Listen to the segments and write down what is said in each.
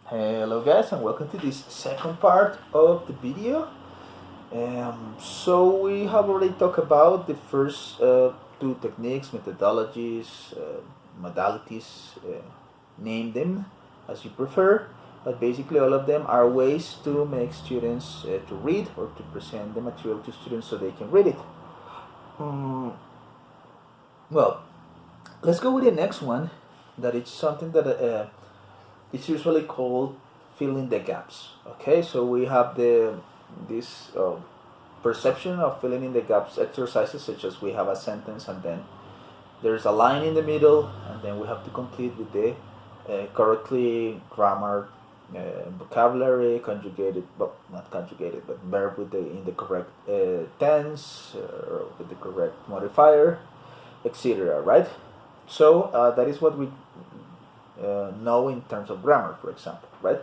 Hello guys and welcome to this second part of the video. So we have already talked about the first two techniques, methodologies, modalities, name them as you prefer, but basically all of them are ways to make students to read or to present the material to students so they can read it. Mm, well, let's go with the next one, that it's something that it's usually called filling the gaps. Okay, so we have this perception of filling in the gaps exercises, such as we have a sentence and then there's a line in the middle, and then we have to complete with the correctly grammar, vocabulary, conjugated, but not conjugated, but verb with the in the correct tense, or with the correct modifier, etc. Right? So that is what we know in terms of grammar, for example, right?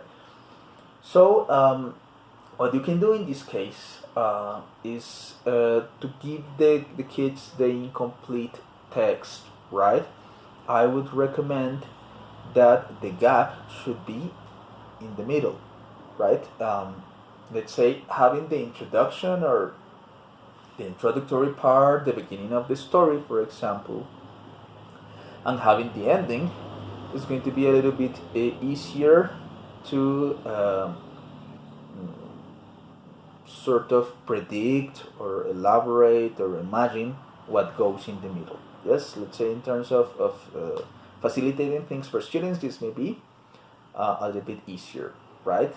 So what you can do in this case is to give the kids the incomplete text, right? I would recommend that the gap should be in the middle, right? Let's say having the introduction or the introductory part, the beginning of the story, for example, and having the ending is going to be a little bit easier to sort of predict or elaborate or imagine what goes in the middle. Yes, let's say in terms of facilitating things for students, this may be a little bit easier, right?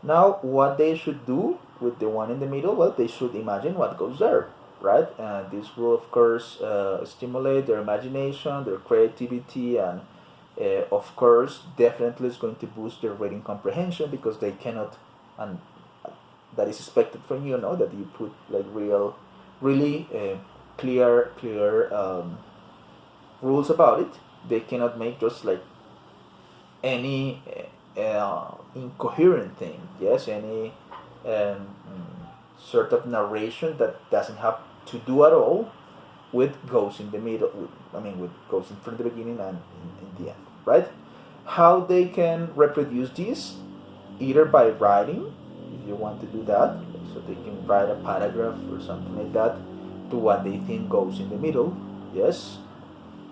Now, what they should do with the one in the middle, well, they should imagine what goes there, right? And this will, of course, stimulate their imagination, their creativity, and of course, definitely is going to boost their reading comprehension, because they cannot, and that is expected from you, know, that you put like really clear rules about it. They cannot make just like any incoherent thing, yes, any sort of narration that doesn't have to do at all with goes in the middle, with goes in from the beginning and in the end, right? How they can reproduce this, either by writing, if you want to do that, so they can write a paragraph or something like that to what they think goes in the middle, yes,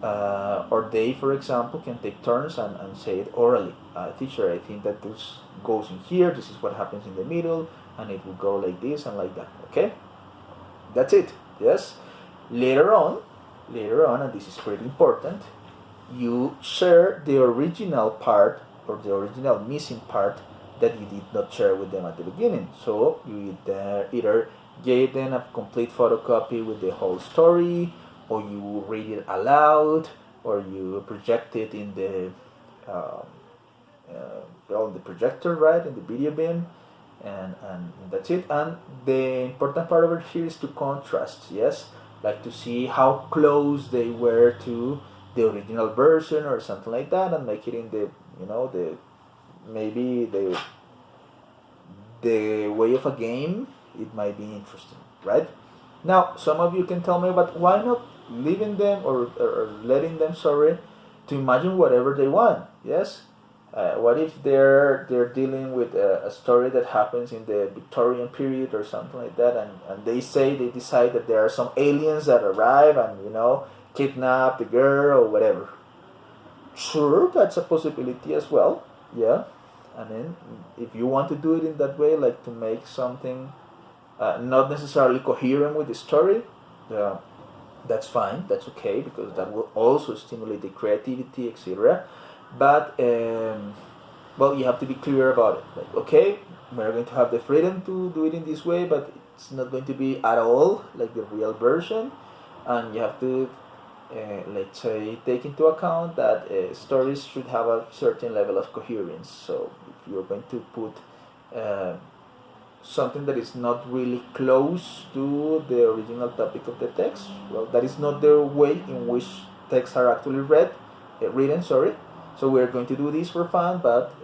or they, for example, can take turns and say it orally. Teacher, I think that this goes in here, this is what happens in the middle, and it will go like this and like that, okay? That's it, yes? Later on, and this is pretty important, you share the original part or the original missing part that you did not share with them at the beginning. So you either gave them a complete photocopy with the whole story, or you read it aloud, or you project it in the on the projector, right, in the video bin, and that's it. And the important part over here is to contrast, yes, like to see how close they were to the original version or something like that, and make it in the the maybe the way of a game. It might be interesting, right? Now, some of you can tell me, but why not leaving them or letting them, sorry, to imagine whatever they want? Yes. What if they're dealing with a story that happens in the Victorian period or something like that, and they decide that there are some aliens that arrive and kidnap the girl or whatever. Sure, that's a possibility as well. Yeah, I mean, if you want to do it in that way, like to make something not necessarily coherent with the story, that's fine, that's okay, because that will also stimulate the creativity, etc. But well, you have to be clear about it. Like, okay, we're going to have the freedom to do it in this way, but it's not going to be at all like the real version, and you have to let's say take into account that stories should have a certain level of coherence. So if you're going to put something that is not really close to the original topic of the text, well, that is not the way in which texts are actually written, sorry. So we're going to do this for fun, but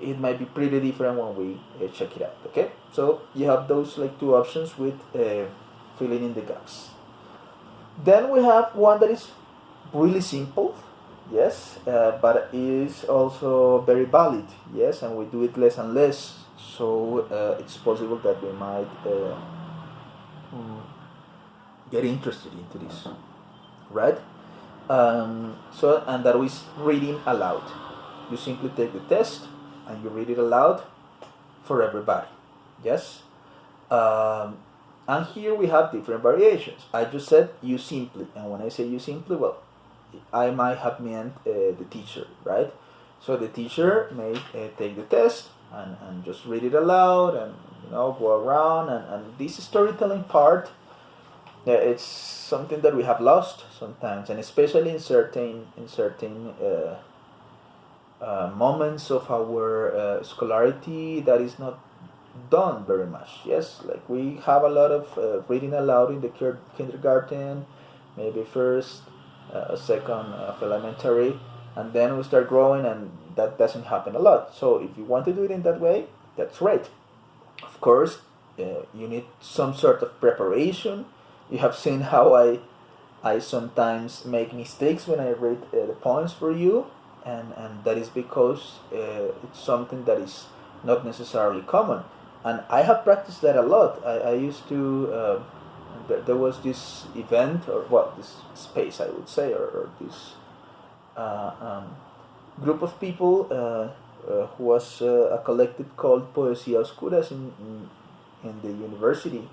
it might be pretty different when we check it out, okay? So you have those like two options with filling in the gaps. Then we have one that is really simple, yes, but it is also very valid, yes, and we do it less and less. So it's possible that we might mm, get interested into this, right? So, and that is reading aloud. You simply take the test and you read it aloud for everybody. Yes? Um, and here we have different variations. I just said you simply, and when I say you simply, well, I might have meant the teacher, right? So the teacher may take the test and just read it aloud and go around and this storytelling part, it's something that we have lost sometimes, and especially in certain moments of our scholarity that is not done very much. Yes, like we have a lot of reading aloud in the kindergarten, maybe first, second of elementary, and then we start growing, and that doesn't happen a lot. So if you want to do it in that way, that's great. Of course, you need some sort of preparation. You have seen how I sometimes make mistakes when I read the poems for you, and that is because it's something that is not necessarily common. And I have practiced that a lot. I used to, there was this event, or what, this space, I would say, or this uh, um, group of people who was a collective called Poesía Oscuras in the university,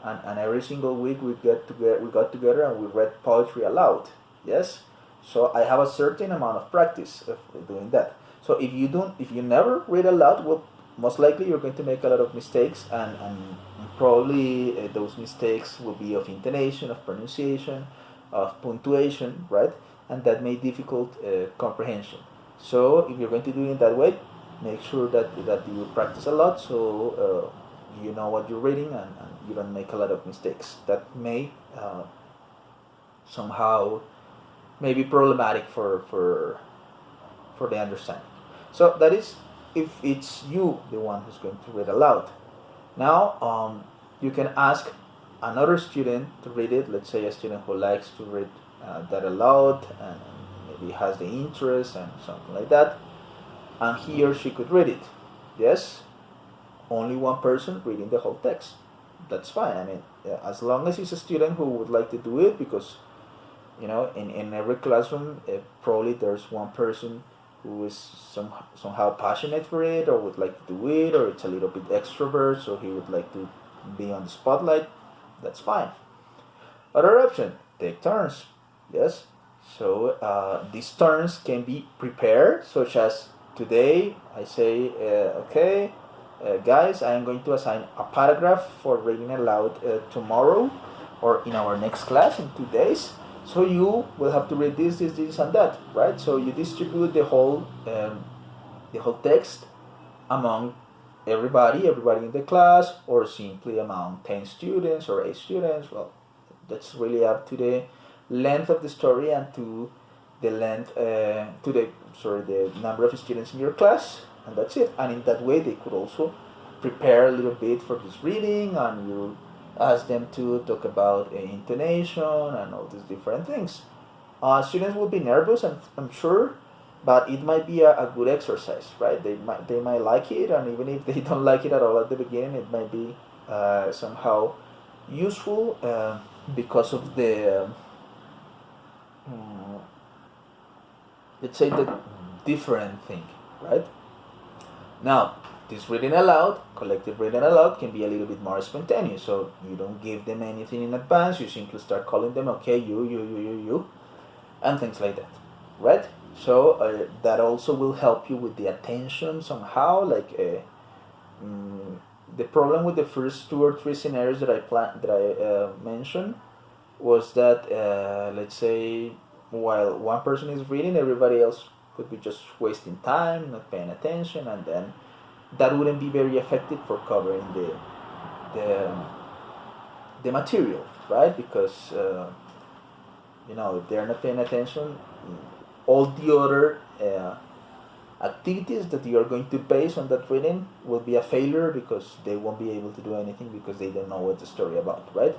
and every single week we got together and we read poetry aloud. Yes, so I have a certain amount of practice of doing that. So if you never read aloud, well, most likely you're going to make a lot of mistakes, and probably those mistakes will be of intonation, of pronunciation, of punctuation, right? And that may difficult comprehension. So if you're going to do it that way, make sure that you practice a lot, so you know what you're reading, and you don't make a lot of mistakes that may somehow may be problematic for the understanding. So that is if it's you the one who's going to read aloud. Now you can ask another student to read it. Let's say a student who likes to read that aloud and maybe has the interest and something like that, and he or she could read it. Yes, only one person reading the whole text. That's fine. I mean, as long as it's a student who would like to do it, because in every classroom probably there's one person who is somehow passionate for it, or would like to do it, or it's a little bit extrovert, so he would like to be on the spotlight. That's fine. Other option, take turns. Yes. So these turns can be prepared, such as today I say, okay, guys, I am going to assign a paragraph for reading aloud tomorrow, or in our next class in 2 days. So you will have to read this, and that, right? So you distribute the whole text among everybody in the class, or simply among 10 students or 8 students. Well, that's really up to the length of the story and to the number of students in your class, and that's it. And in that way, they could also prepare a little bit for this reading, and you ask them to talk about intonation and all these different things. Students will be nervous, I'm sure, but it might be a good exercise, right? They might like it, and even if they don't like it at all at the beginning, it might be somehow useful because of the let's say the different thing, right? Now, this reading aloud, collective reading aloud, can be a little bit more spontaneous. So you don't give them anything in advance. You simply start calling them, okay, you, and things like that, right? So that also will help you with the attention somehow. Like the problem with the first 2 or 3 scenarios that I mentioned was that let's say while one person is reading, everybody else could be just wasting time, not paying attention, and then that wouldn't be very effective for covering the material, right? Because if they're not paying attention, all the other activities that you are going to base on that reading will be a failure, because they won't be able to do anything because they don't know what the story about, right?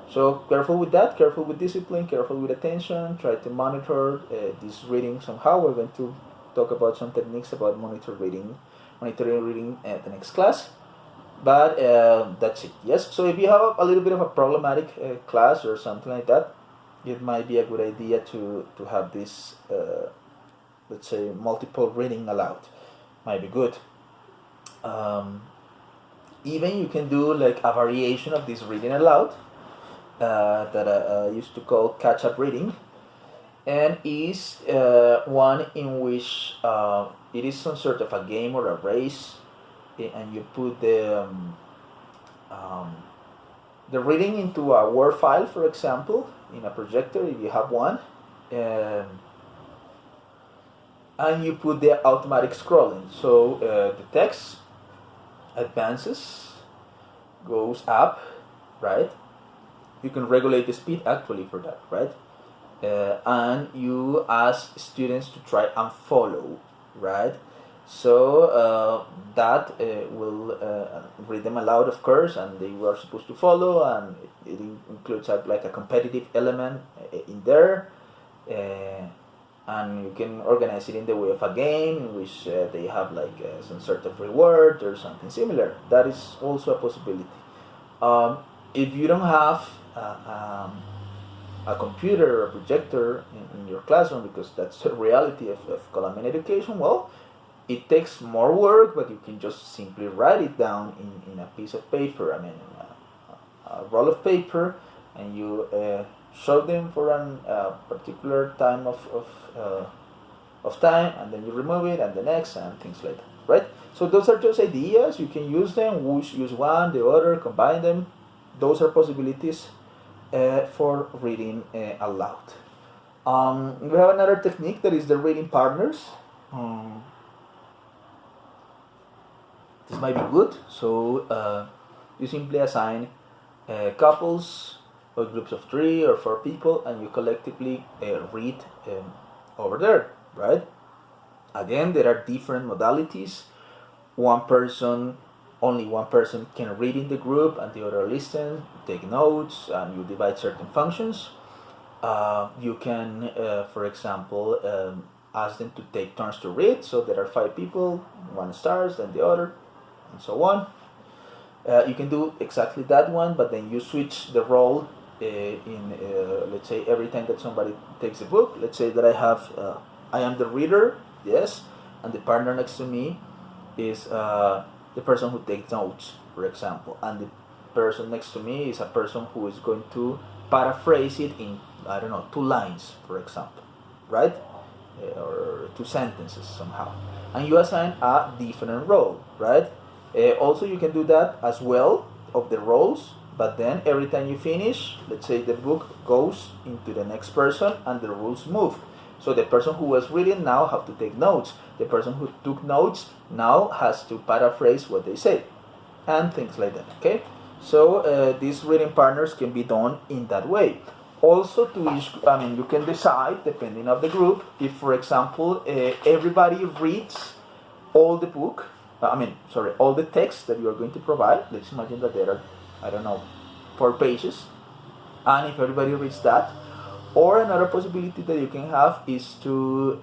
So careful with that, careful with discipline, careful with attention, try to monitor this reading somehow. We're going to talk about some techniques about monitoring reading at the next class. But that's it. Yes, so if you have a little bit of a problematic class or something like that, it might be a good idea to have this, let's say, multiple reading aloud. Might be good. Even you can do like a variation of this reading aloud that I used to call catch-up reading, and is one in which it is some sort of a game or a race, and you put the reading into a Word file, for example, in a projector if you have one, and you put the automatic scrolling. So the text advances, goes up, right? You can regulate the speed actually for that, right? And you ask students to try and follow, right? So that will read them aloud, of course, and they were supposed to follow, and it includes like a competitive element in there, and you can organize it in the way of a game in which they have like some sort of reward or something similar. That is also a possibility. If you don't have a computer or a projector in your classroom, because that's the reality of Colombian education, well, it takes more work, but you can just simply write it down in a piece of paper, I mean, a roll of paper, and you show them for a particular time of time, and then you remove it, and the next, and things like that, right? So those are just ideas. You can use them, use one, the other, combine them. Those are possibilities for reading aloud. We have another technique that is the reading partners. This might be good. So you simply assign couples or groups of 3 or 4 people, and you collectively read over there, right? Again, there are different modalities. Only one person can read in the group, and the other listen, take notes, and you divide certain functions. You can, for example, ask them to take turns to read. So there are 5 people, one starts, then the other, and so on. You can do exactly that one, but then you switch the role let's say every time that somebody takes a book. Let's say that I am the reader, yes, and the partner next to me is the person who takes notes, for example, and the person next to me is a person who is going to paraphrase it in, I don't know, 2 lines, for example, right? Or 2 sentences somehow, and you assign a different role, right? Also, you can do that as well of the roles, but then every time you finish, let's say the book goes into the next person and the rules move. So the person who was reading now have to take notes. The person who took notes now has to paraphrase what they say, and things like that, okay? So these reading partners can be done in that way. Also, you can decide, depending on the group, if, for example, everybody reads all the book, all the text that you are going to provide. Let's imagine that there are, I don't know, 4 pages, and if everybody reads that. Or another possibility that you can have is to,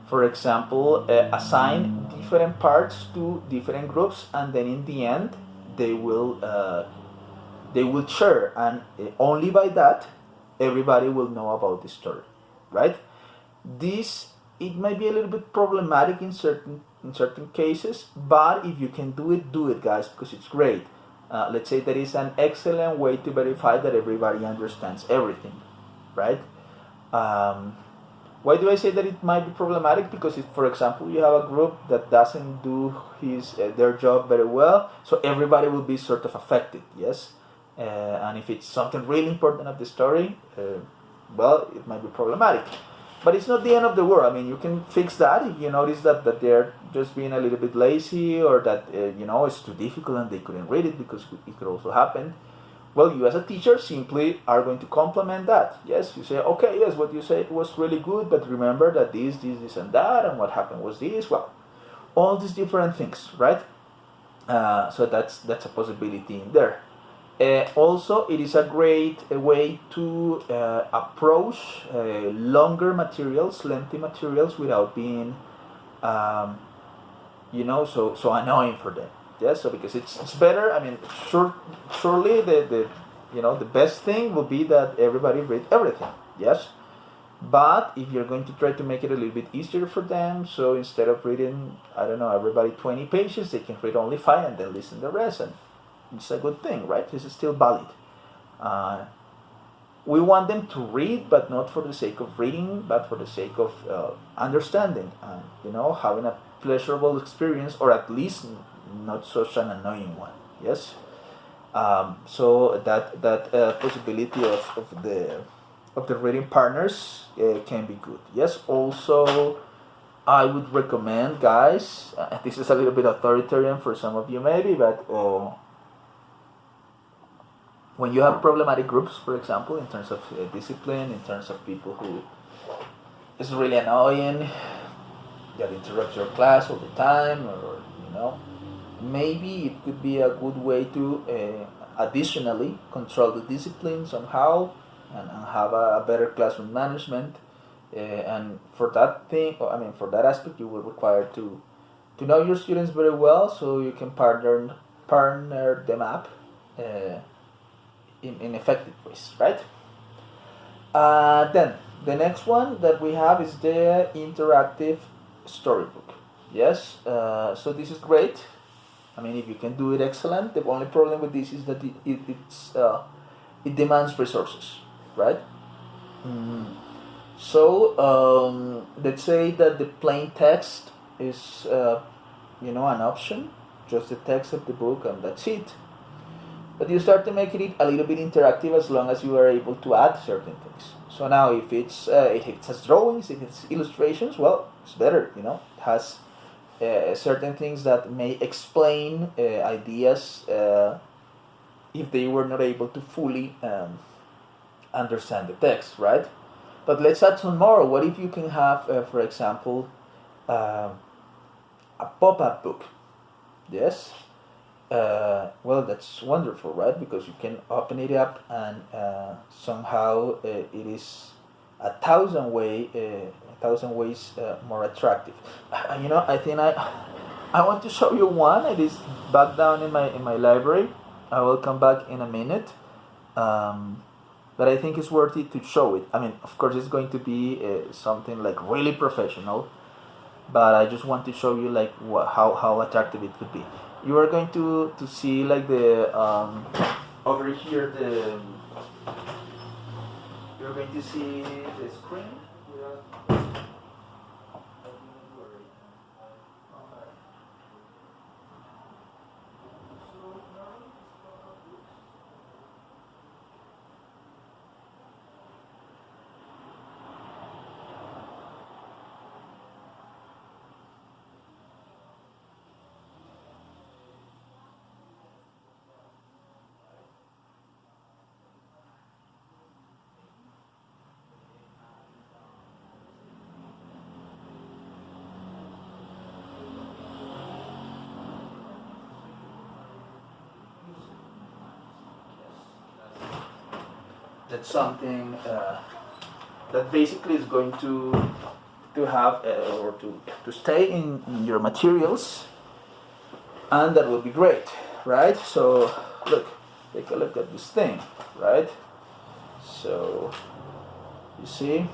for example, assign different parts to different groups, and then in the end they will share, and only by that everybody will know about the story, right? It might be a little bit problematic in certain cases, but if you can do it, guys, because it's great. Let's say that is an excellent way to verify that everybody understands everything, right? Why do I say that it might be problematic? Because if, for example, you have a group that doesn't do their job very well, so everybody will be sort of affected, yes? And if it's something really important of the story, well, it might be problematic. But it's not the end of the world. I mean, you can fix that if you notice that they're just being a little bit lazy, or that it's too difficult and they couldn't read it, because it could also happen. Well, you as a teacher simply are going to complement that. Yes, you say, okay, yes, what you said was really good, but remember that this, and that, and what happened was this. Well, all these different things, right? So that's a possibility in there. Also, it is a great way to approach longer materials, lengthy materials, without being, um, so annoying for them. Yes, so because it's better. I mean, surely the best thing will be that everybody read everything. Yes, but if you're going to try to make it a little bit easier for them, so instead of reading, I don't know, everybody 20 pages, they can read only 5 and then listen the rest, and it's a good thing, right? This is still valid. We want them to read, but not for the sake of reading, but for the sake of understanding, and having a pleasurable experience, or at least not such an annoying one. Yes. So that possibility of the reading partners can be good. Yes. Also, I would recommend, guys. This is a little bit authoritarian for some of you, maybe, but when you have problematic groups, for example, in terms of discipline, in terms of people who is really annoying, that interrupts your class all the time, or maybe it could be a good way to additionally control the discipline somehow, and have a better classroom management. And for that for that aspect, you will require to know your students very well, so you can partner them up in effective ways, right? Then the next one that we have is the interactive storybook. Yes, so this is great. I mean, if you can do it, excellent. The only problem with this is that it demands resources, right? So let's say that the plain text is an option, just the text of the book, and that's it. But you start to make it a little bit interactive as long as you are able to add certain things. So now, if it has drawings, if it's illustrations, well, it's better. It has certain things that may explain ideas if they were not able to fully understand the text, right? But let's add some more. What if you can have, for example, a pop-up book? Yes. Well, that's wonderful, right? Because you can open it up, and somehow it is 1,000 ways more attractive. I think I want to show you one. It is back down in my library. I will come back in a minute, but I think it's worth it to show it. I mean, of course, it's going to be something like really professional, but I just want to show you like how attractive it could be. You are going to see like the over here you're going to see the screen. That's something that basically is going to have or to stay in your materials, and that will be great, right? So take a look at this thing, right? So you see,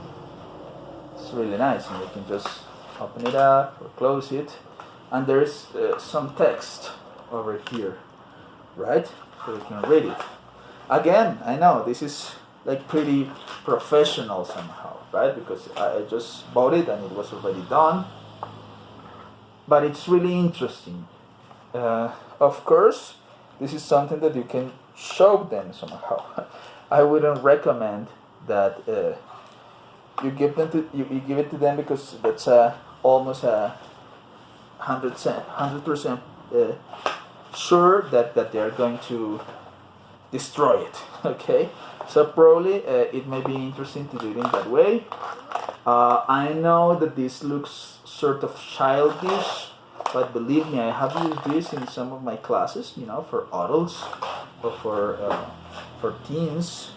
it's really nice, and you can just open it up or close it, and there's some text over here, right? So you can read it. Again, I know this is like pretty professional somehow, right? Because I just bought it and it was already done. But it's really interesting. Of course, this is something that you can show them somehow. I wouldn't recommend that you give it to them, because that's almost 100% sure that they are going to destroy it. Okay, so probably it may be interesting to do it in that way. I know that this looks sort of childish, but believe me, I have used this in some of my classes, for adults, for teens.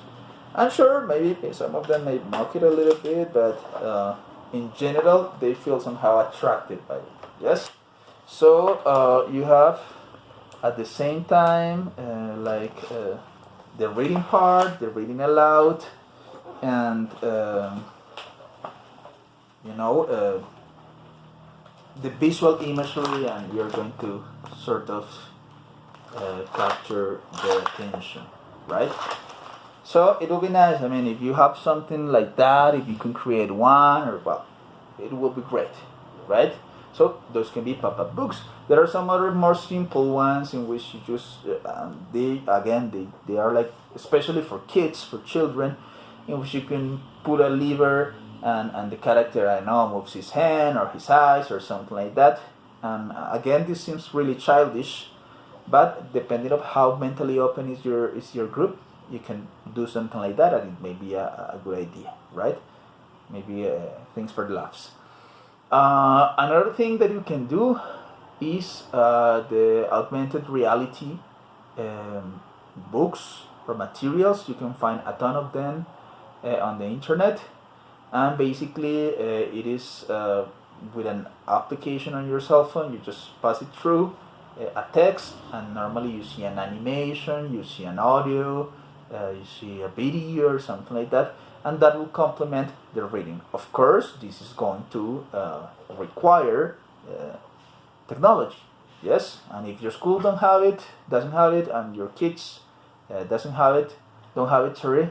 I'm sure maybe some of them may mock it a little bit, but in general they feel somehow attracted by it. Yes. So you have at the same time the reading part, the reading aloud, and you know the visual imagery, and you're going to sort of capture their attention, right? So it will be nice. I mean, if you have something like that, if you can create one, or well, it will be great, right? So those can be pop-up books. There are some other more simple ones in which you just they are like especially for kids, for children, in which you can put a lever and the character, I don't know, moves his hand or his eyes or something like that. And again, this seems really childish, but depending on how mentally open is your group, you can do something like that, and it may be a good idea, right? Maybe things for the laughs. Another thing that you can do is the augmented reality books or materials. You can find a ton of them on the internet, and basically it is with an application on your cell phone. You just pass it through a text, and normally you see an animation, you see an audio, you see a video or something like that, and that will complement the reading. Of course, this is going to require technology, yes. And if your school doesn't have it, and your kids don't have it, sorry,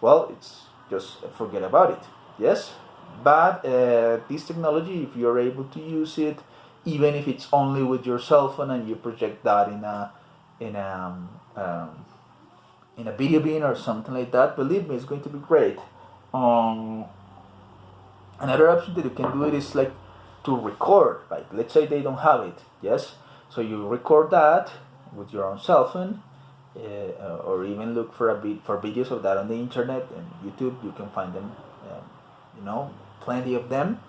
well, it's just forget about it, yes. But this technology, if you're able to use it, even if it's only with your cell phone and you project that in a video bin or something like that, believe me, it's going to be great. Another option that you can do it is like to record. Like, let's say they don't have it, yes. So you record that with your own cell phone, or even look for videos of that on the internet and YouTube. You can find them, plenty of them,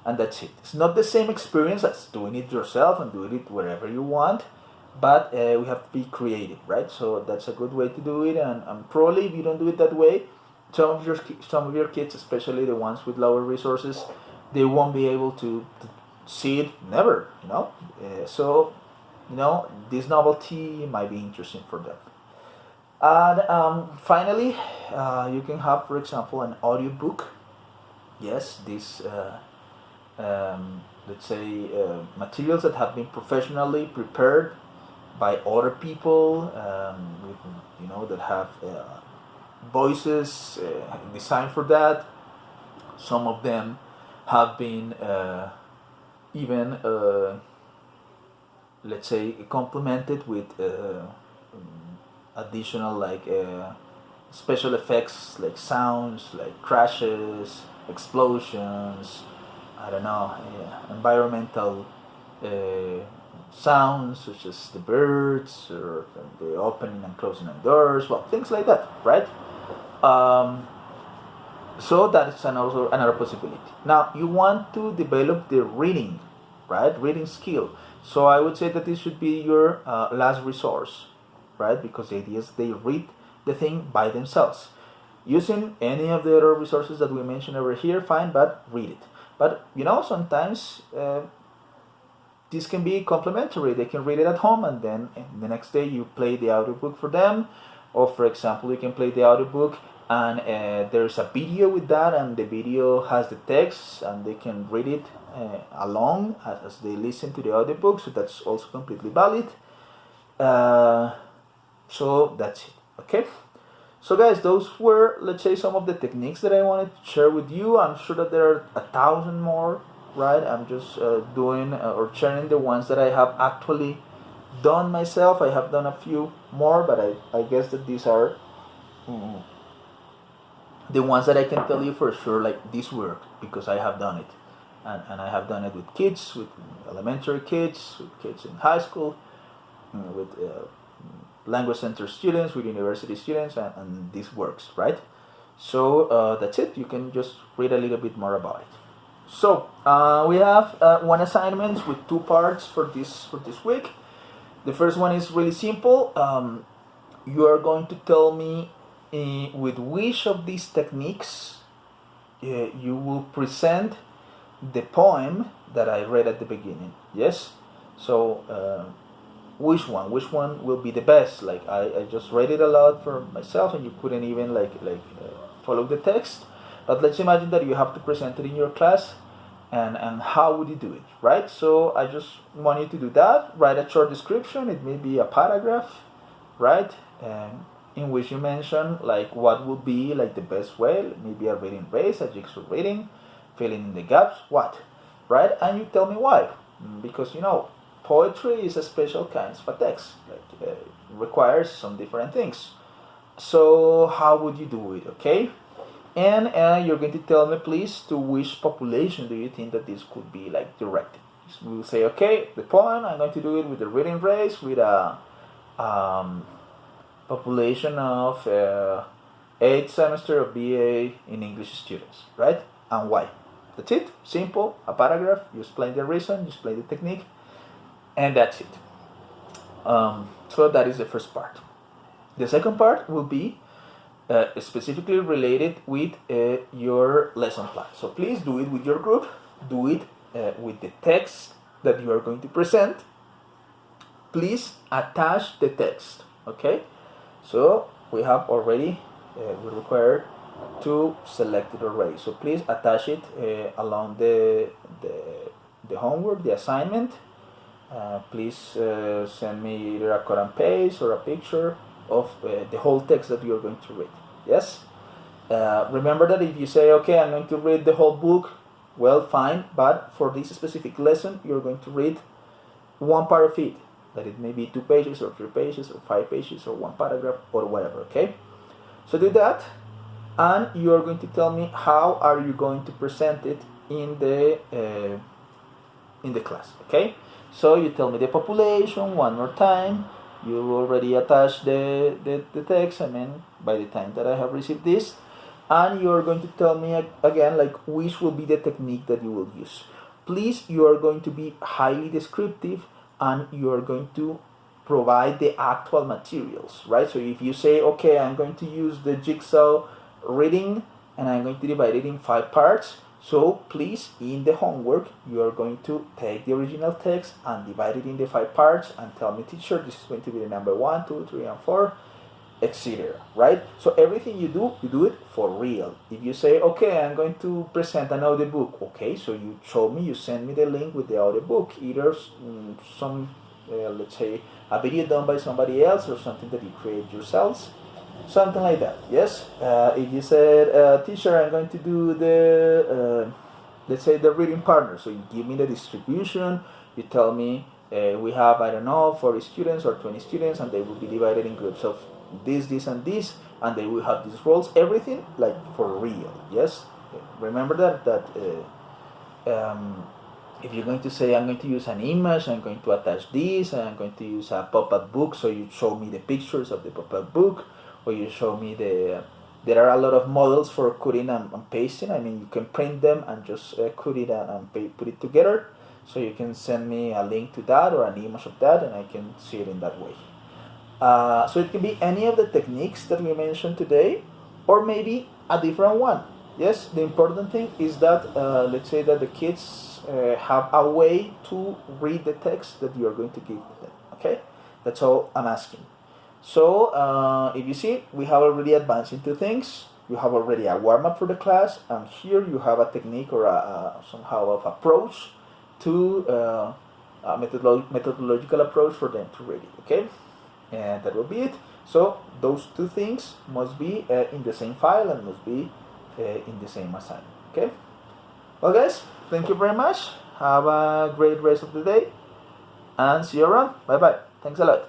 and that's it. It's not the same experience as doing it yourself and doing it wherever you want, but we have to be creative, right? So that's a good way to do it, and probably if you don't do it that way, some of your kids, especially the ones with lower resources, they won't be able to see it never, so this novelty might be interesting for them. And finally, you can have, for example, an audiobook. Yes, these let's say materials that have been professionally prepared by other people, that have voices designed for that. Some of them have been even let's say complemented with additional special effects, like sounds, like crashes, explosions, I don't know, environmental sounds such as the birds or the opening and closing of doors, well, things like that, right? So that is another possibility. Now you want to develop the reading, right? Reading skill. So I would say that this should be your last resource, right? Because the idea is they read the thing by themselves. Using any of the other resources that we mentioned over here, fine, but read it. But sometimes this can be complementary. They can read it at home, and then the next day you play the audiobook for them. Or for example, you can play the audiobook and there's a video with that, and the video has the text, and they can read it along as they listen to the audiobook. So that's also completely valid. So that's it. Okay. So guys, those were, let's say, some of the techniques that I wanted to share with you. I'm sure that there are 1,000 more, right? I'm just doing or sharing the ones that I have actually done myself. I have done a few more, but I guess that these are the ones that I can tell you for sure, like, this work, because I have done it. And I have done it with kids, with elementary kids, with kids in high school, with language center students, with university students, and this works, right? So that's it. You can just read a little bit more about it. So we have one assignment with 2 parts for this week. The first one is really simple. you are going to tell me with which of these techniques you will present the poem that I read at the beginning. Yes? So, which one will be the best? Like, I just read it aloud for myself, and you couldn't even follow the text. But let's imagine that you have to present it in your class, and how would you do it, right? So I just want you to do that. Write a short description. It may be a paragraph, right? In which you mention like what would be like the best way, maybe a reading race, a jigsaw reading, filling in the gaps, what, right? And you tell me why, because poetry is a special kind of a text, like requires some different things. So how would you do it? Okay, and you're going to tell me, please, to which population do you think that this could be like directed. So we'll say, okay, the poem I'm going to do it with the reading race with a population of 8th semester of BA in English students, right? And why? That's it. Simple. A paragraph. You explain the reason. You explain the technique, and that's it. So that is the first part. The second part will be specifically related with your lesson plan. So please do it with your group. Do it with the text that you are going to present. Please attach the text. Okay. So we have already, we require to select it already. So please attach it along the homework, the assignment. Please send me either a cut and paste or a picture of the whole text that you are going to read. Yes? Remember that if you say, okay, I'm going to read the whole book, well, fine, but for this specific lesson, you're going to read one part of it. That it may be 2 pages or 3 pages or 5 pages or one paragraph or whatever, okay? So do that, and you are going to tell me how are you going to present it in the class, okay? So you tell me the population one more time. You already attached the text, by the time that I have received this, and you are going to tell me again like which will be the technique that you will use. Please, you are going to be highly descriptive, and you are going to provide the actual materials, right? So if you say, okay, I'm going to use the jigsaw reading and I'm going to divide it in 5 parts, so please, in the homework, you are going to take the original text and divide it in the 5 parts and tell me, teacher, this is going to be the number 1, 2, 3, and 4, etc. Right? So everything you do it for real. If you say, okay, I'm going to present an audiobook, okay, so you show me, you send me the link with the audiobook, either some, let's say, a video done by somebody else or something that you create yourselves, something like that. Yes. If you said, teacher, I'm going to do the, let's say, the reading partner, so you give me the distribution, you tell me we have, I don't know, 40 students or 20 students, and they will be divided in groups of this, and this, and they will have these roles, everything like for real. Yes, remember that if you're going to say, I'm going to use an image, I'm going to attach this, and I'm going to use a pop-up book, so you show me the pictures of the pop-up book, or you show me there are a lot of models for cutting and pasting. You can print them and just cut it and put it together, so you can send me a link to that or an image of that, and I can see it in that way. So it can be any of the techniques that we mentioned today, or maybe a different one. Yes, the important thing is that, let's say that the kids have a way to read the text that you are going to give them. Okay, that's all I'm asking. So if you see, we have already advanced into things. You have already a warm-up for the class, and here you have a technique or somehow of approach to a methodological approach for them to read it. Okay. And that will be it. So those 2 things must be in the same file and must be in the same assignment. Okay. Well, guys, thank you very much. Have a great rest of the day, and see you around. Bye bye. Thanks a lot.